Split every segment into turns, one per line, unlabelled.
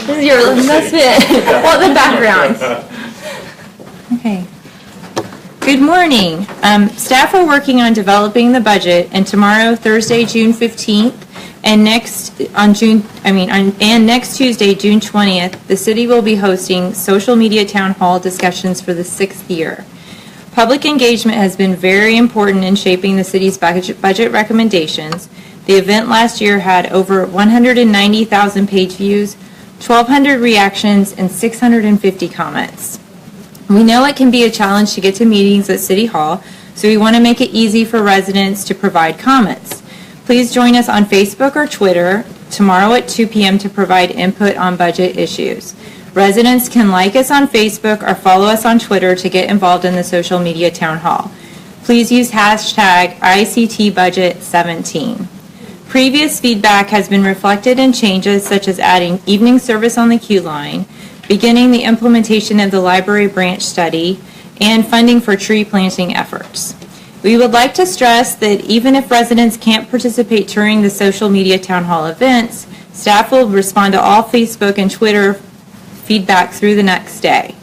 This is your investment. Well, the background. Okay. Good morning. Staff are working on developing the budget, and tomorrow, Thursday, June 15th, and next Tuesday, June 20th, the city will be hosting social media town hall discussions for the 6th year. Public engagement has been very important in shaping the city's budget recommendations. The event last year had over 190,000 page views, 1,200 reactions, and 650 comments. We know it can be a challenge to get to meetings at City Hall, so we want to make it easy for residents to provide comments. Please join us on Facebook or Twitter tomorrow at 2 p.m. to provide input on budget issues. Residents can like us on Facebook or follow us on Twitter to get involved in the social media town hall. Please use hashtag ICTBudget17. Previous feedback has been reflected in changes such as adding evening service on the queue line, beginning the implementation of the library branch study, and funding for tree planting efforts. We would like to stress that even if residents can't participate during the social media town hall events, staff will respond to all Facebook and Twitter feedback through the next day.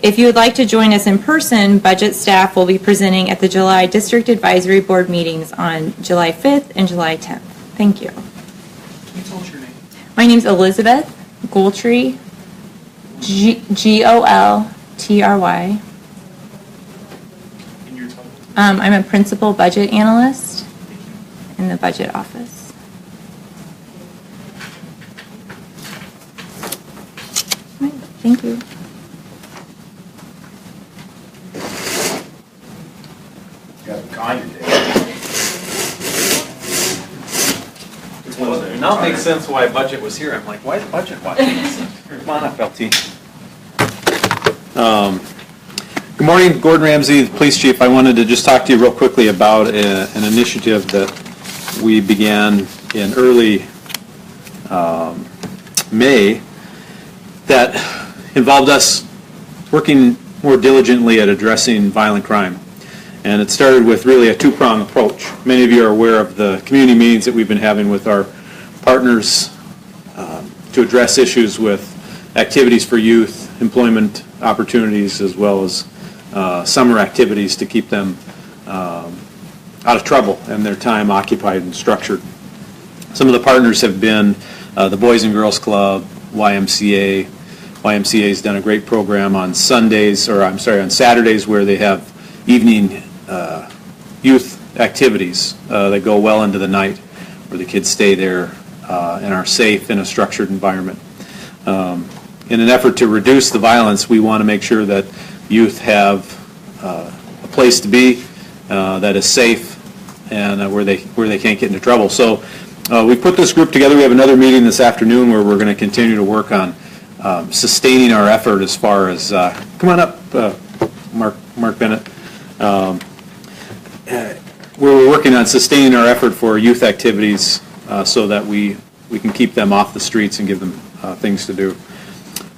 If you would like to join us in person, budget staff will be presenting at the July District Advisory Board meetings on July 5th and July 10th. Thank you.
Can you tell us your name?
My name is Elizabeth Goltry, Goltry.
And your title?
I'm a principal budget analyst in the budget office. All right, thank you.
Got a kind today.
Well, now it makes sense why budget was here. I'm like, why is budget watching this? Come on up, LT.
Good morning, Gordon Ramsey, the police chief. I wanted to just talk to you real quickly about an initiative that we began in early May that involved us working more diligently at addressing violent crime. And it started with really a two-pronged approach. Many of you are aware of the community meetings that we've been having with our partners to address issues with activities for youth, employment opportunities, as well as summer activities to keep them out of trouble and their time occupied and structured. Some of the partners have been the Boys and Girls Club, YMCA. YMCA's done a great program on Sundays, or I'm sorry, on Saturdays, where they have evening youth activities that go well into the night, where the kids stay there and are safe in a structured environment. In an effort to reduce the violence, we want to make sure that youth have a place to be that is safe and where they can't get into trouble. So we put this group together. We have another meeting this afternoon where we're going to continue to work on sustaining our effort as far as come on up, Mark Bennett. We're working on sustaining our effort for youth activities so that we can keep them off the streets and give them things to do.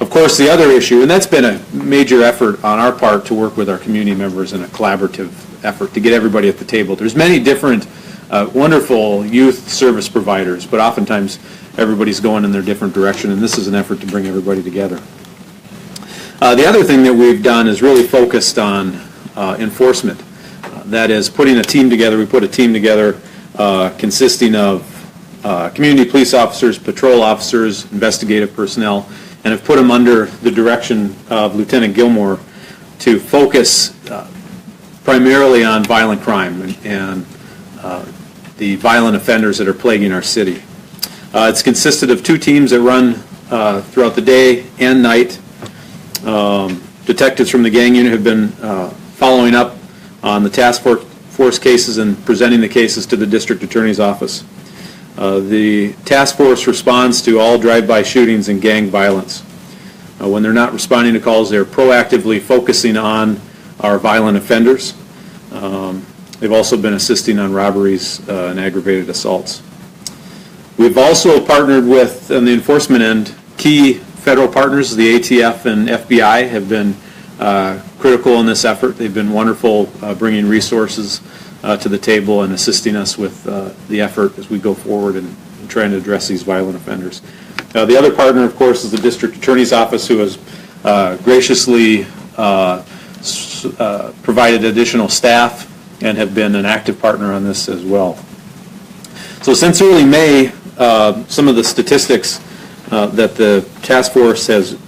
Of course, the other issue, and that's been a major effort on our part to work with our community members in a collaborative effort to get everybody at the table. There's many different wonderful youth service providers, but oftentimes everybody's going in their different direction, and this is an effort to bring everybody together. The other thing that we've done is really focused on enforcement. That is putting a team together. We put a team together consisting of community police officers, patrol officers, investigative personnel, and have put them under the direction of Lieutenant Gilmore to focus primarily on violent crime and the violent offenders that are plaguing our city. It's consisted of two teams that run throughout the day and night. Detectives from the gang unit have been following up on the task force cases and presenting the cases to the district attorney's office. The task force responds to all drive-by shootings and gang violence. When they're not responding to calls, they're proactively focusing on our violent offenders. They've also been assisting on robberies and aggravated assaults. We've also partnered with, on the enforcement end, key federal partners. The ATF and FBI have been critical in this effort. They've been wonderful bringing resources to the table and assisting us with the effort as we go forward and trying to address these violent offenders. The other partner, of course, is the District Attorney's Office, who has graciously provided additional staff and have been an active partner on this as well. So since early May, some of the statistics that the task force have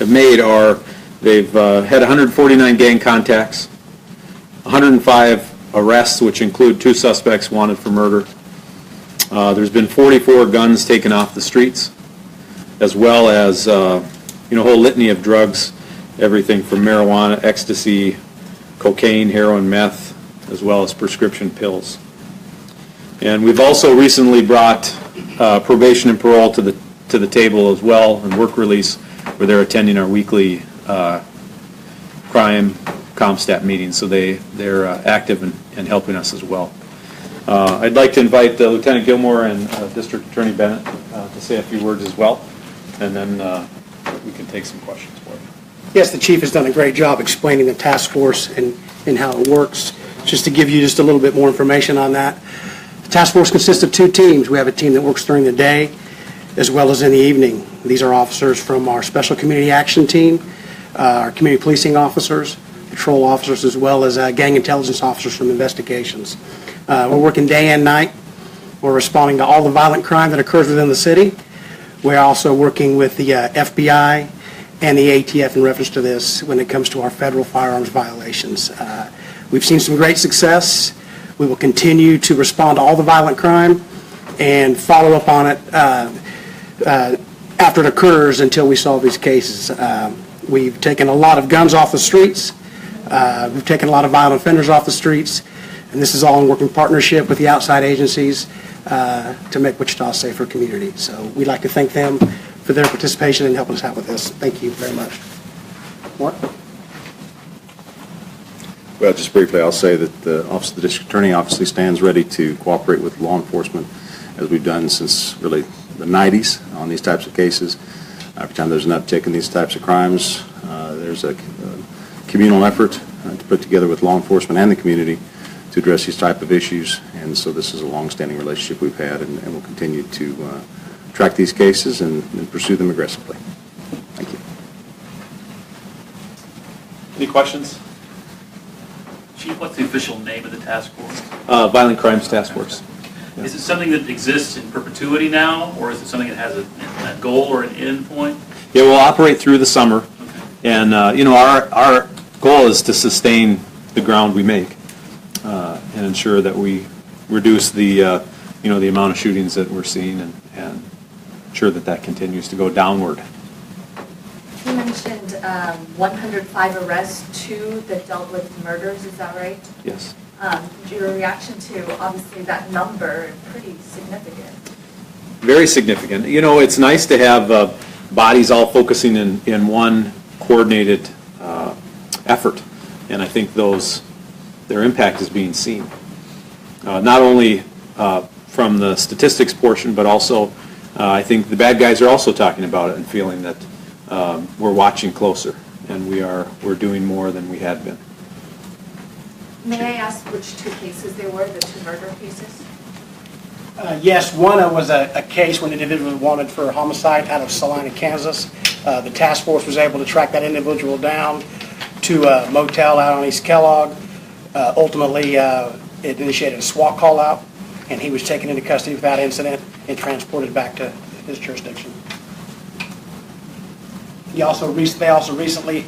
made are they've had 149 gang contacts, 105 arrests, which include 2 suspects wanted for murder. There's been 44 guns taken off the streets, as well as a whole litany of drugs, everything from marijuana, ecstasy, cocaine, heroin, meth, as well as prescription pills. And we've also recently brought probation and parole to the table as well, and work release, where they're attending our weekly crime ComStat meetings, so they're active in helping us as well. I'd like to invite Lieutenant Gilmore and District Attorney Bennett to say a few words as well, and then we can take some questions for you.
Yes, the chief has done a great job explaining the task force and how it works. Just to give you just a little bit more information on that, the task force consists of 2 teams. We have a team that works during the day as well as in the evening. These are officers from our Special Community Action Team, our community policing officers, patrol officers, as well as gang intelligence officers from investigations. We're working day and night. We're responding to all the violent crime that occurs within the city. We're also working with the FBI and the ATF in reference to this when it comes to our federal firearms violations. We've seen some great success. We will continue to respond to all the violent crime and follow up on it after it occurs until we solve these cases. We've taken a lot of guns off the streets. We've taken a lot of violent offenders off the streets. And this is all in working partnership with the outside agencies to make Wichita a safer community. So we'd like to thank them for their participation and helping us out with this. Thank you very much. Mark?
Well, just briefly, I'll say that the Office of the District Attorney obviously stands ready to cooperate with law enforcement, as we've done since really the 90s on these types of cases. Every time there's an uptick in these types of crimes, there's a communal effort to put together with law enforcement and the community to address these type of issues. And so this is a long-standing relationship we've had, and we'll continue to track these cases and pursue them aggressively. Thank you.
Any questions?
Chief, what's the official name of the task force?
Violent Crimes Task Force. Yeah.
Is it something that exists in perpetuity now, or is it something that has a goal or an end point?
Yeah, we'll operate through the summer, and our goal is to sustain the ground we make and ensure that we reduce the the amount of shootings that we're seeing, and ensure that continues to go downward.
You mentioned 105 arrests, 2 that dealt with murders, is that right?
Yes.
Your reaction to, obviously, that number, pretty significant.
Very significant. It's nice to have bodies all focusing in one coordinated effort, and I think their impact is being seen. Not only from the statistics portion, but also I think the bad guys are also talking about it and feeling that we're watching closer, and we're doing more than we had been.
May I ask which 2 cases they were, the 2 murder cases?
Yes, one was a case when an individual was wanted for homicide out of Salina, Kansas. The task force was able to track that individual down to a motel out on East Kellogg. Ultimately, it initiated a SWAT call out, and he was taken into custody without incident and transported back to his jurisdiction. They also recently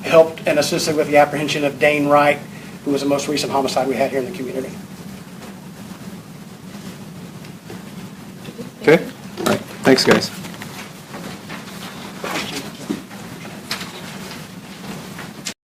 helped and assisted with the apprehension of Dane Wright, who was the most recent homicide we had here in the community.
Okay. All right. Thanks, guys.